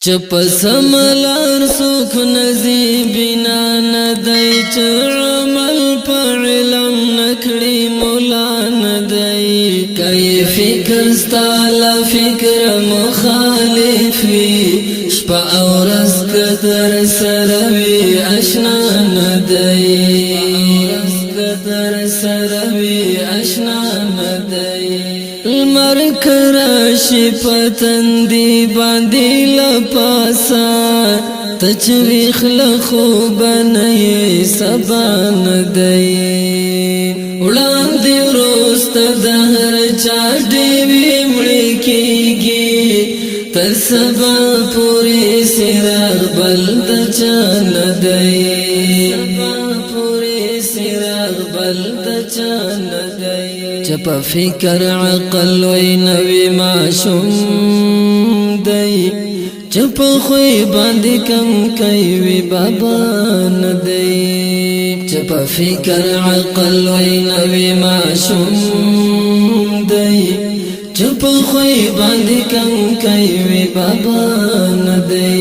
چپ سملار سوک نزی بنا ندی چعمل پا علم نکڑی مولا ندی کئی فکر ستالا فکر مخالفی شپا اورس کتر سروی اشنا ندی اشنا ندی المرک راشی پتندی باندی لپاسا تچویخ لخوب نئی سبان دی اڑان دی روست دہر چاڑی وی مڑکی گی تر سبا پوری سرار بلد چان دی چپا فکر عقل وی نوی معشوم دی چپا خوی باندی کم کئی وی بابا ندی چپا فکر عقل وی نوی معشوم دی چپا خوی باندی کم کئی وی بابا ندی